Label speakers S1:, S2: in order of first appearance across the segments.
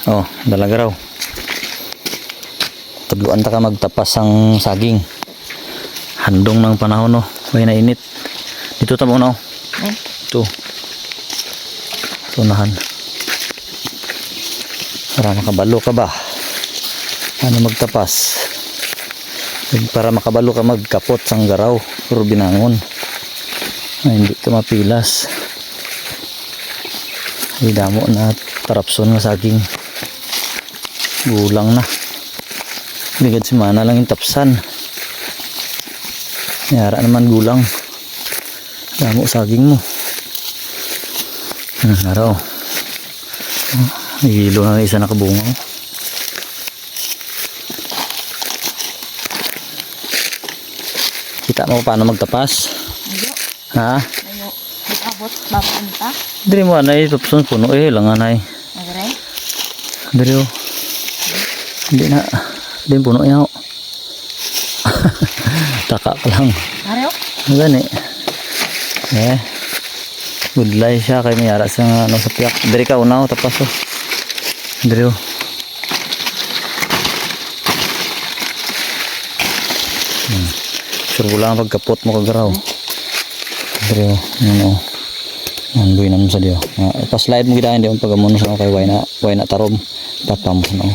S1: Oh, dalaga raw. Tudluan ta ka magtapas ang saging. Handong ng panahon no. May nainit. Dito ta mo no. Ito. Tunahan. Para makabalo ka ba? Ano magtapas? Para makabalo ka magkapot sang garaw. Puro binangon. Ay, hindi ka mapilas. Ay, damo na tarapson nga saging. Gulang na. Bigad si mana lang yung tapsan. Yara naman gulang. Damo saging mo. Araw. Hilo na isa nakabunga. Kita mo paano magtapas?
S2: Ayo.
S1: Ha?
S2: Ayo. Abot babanta.
S1: Diri mo anay tapson puno langan ay.
S2: Nagre.
S1: Diri oh. Hindi na. Hindi puno yaw. Taka ka lang.
S2: Areo.
S1: Gani. Gudlay siya kay mayara sa ano sa piyak. Diri ka unaw tapas oh. Diri oh. Sure lang pagkapot mo kagaraw. Diri oh. Ano. Nandoy naman sa diyo. Pa-slide mo kita hindi mo pagamuno sa kay why na tarom. Tapamos no.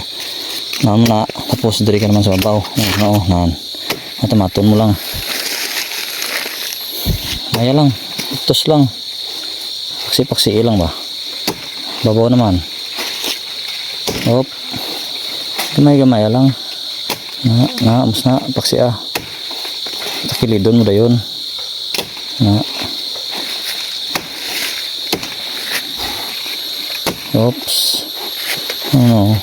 S1: Naman na tapos diri ka naman sa babaw. No, nan. Matamaton mo lang. Maya lang. Itos lang. Paksi-paksi lang ba? Babaw naman. Hop. Gamay-gamay lang. Amos na. Paksi ah. Takilidon mo da yun. Oops. Ano.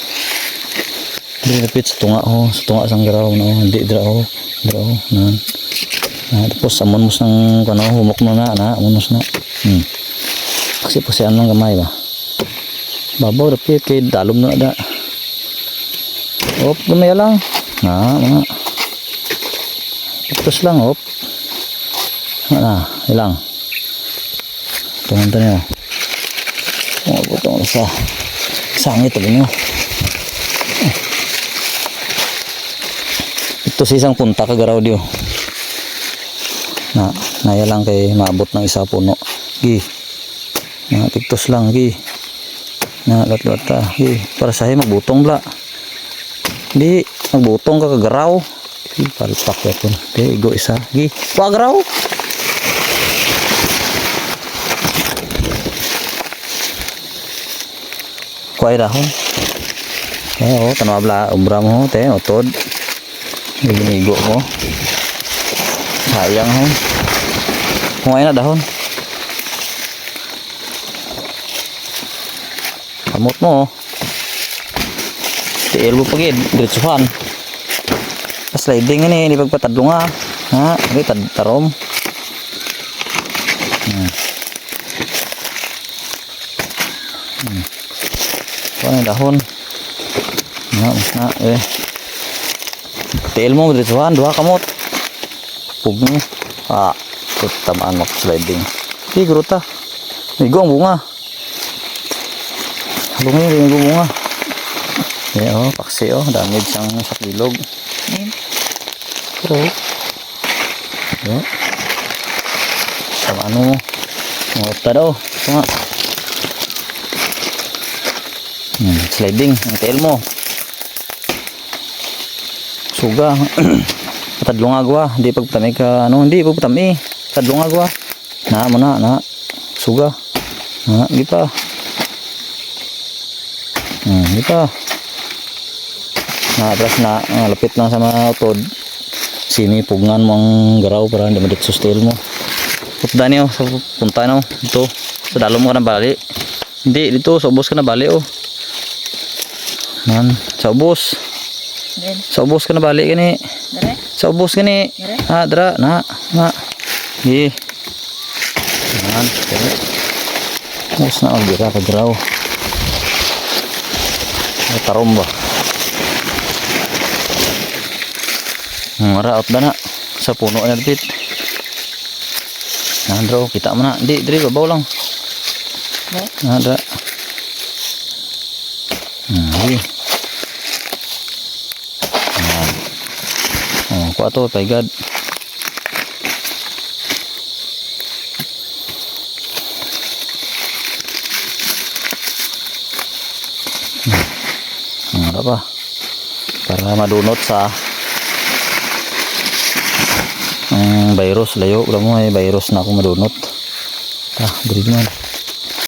S1: Hindi napit sa tunga ho. Sa tunga sang garaw. Hindi dira ho. Dira ho. Tapos amon mo sang humok mo na. Amon mo na. Paksi-paksian lang gamay ba. Babaw dapit kay dalom na da. Hop. Gamay lang. Mga. Ipos lang hop. Ilang. Tumanta niyo. Butong sa sangit tabi niyo. Ito sa isang punta kagaraw diyo. Naya lang kay maabot ng isa puno. Gi. Tiktos lang gi. Lat-lat ta. Gi. Para sahi magbutong bla. Di magbutong ka kagaraw. Palpak ya pun. Di igo isa. Gi. Kagaraw. Kuai dahon. Tanwa bla umbra mo te otod. Ginigo mo. Sayang ho. Kuai na dahon. Kamot mo. Tiil mo pagid diretsuhan. Sliding ini di pagpatadlo nga. Abi tarom. Kuha dahon. Tiil mo diretsuhan, duha kamot. Pugno. Tamaan mo sliding. Siguro ta. Migo ang bunga. Bunga yung bunga. Paksi damage ang sa kilog. Pero sama ano ngota daw sliding ang tail mo suga patadlong agwa hindi pagtami ka hindi pagtami tadlong agwa mo na suga di pa terus lapit lang sa mga utod sinipugngan mo ang garaw para hindi madit sustil mo putda niyo sa punta no ito sa dalom mo ka na bali hindi dito sa ubos ka na bali sa ubos ka na bali gani sa ubos gani dara di ubos na ang gira ka garaw tarom ba maraot ba na sa puno na dapit. Nandro kita mo na. Di diri babaw lang. Nandra. Uy. Ayan. Oh, kuha to, paigad. Ano pa? Para madunot sa ang virus layo. Wala mo may virus na akong madunot. Dili man.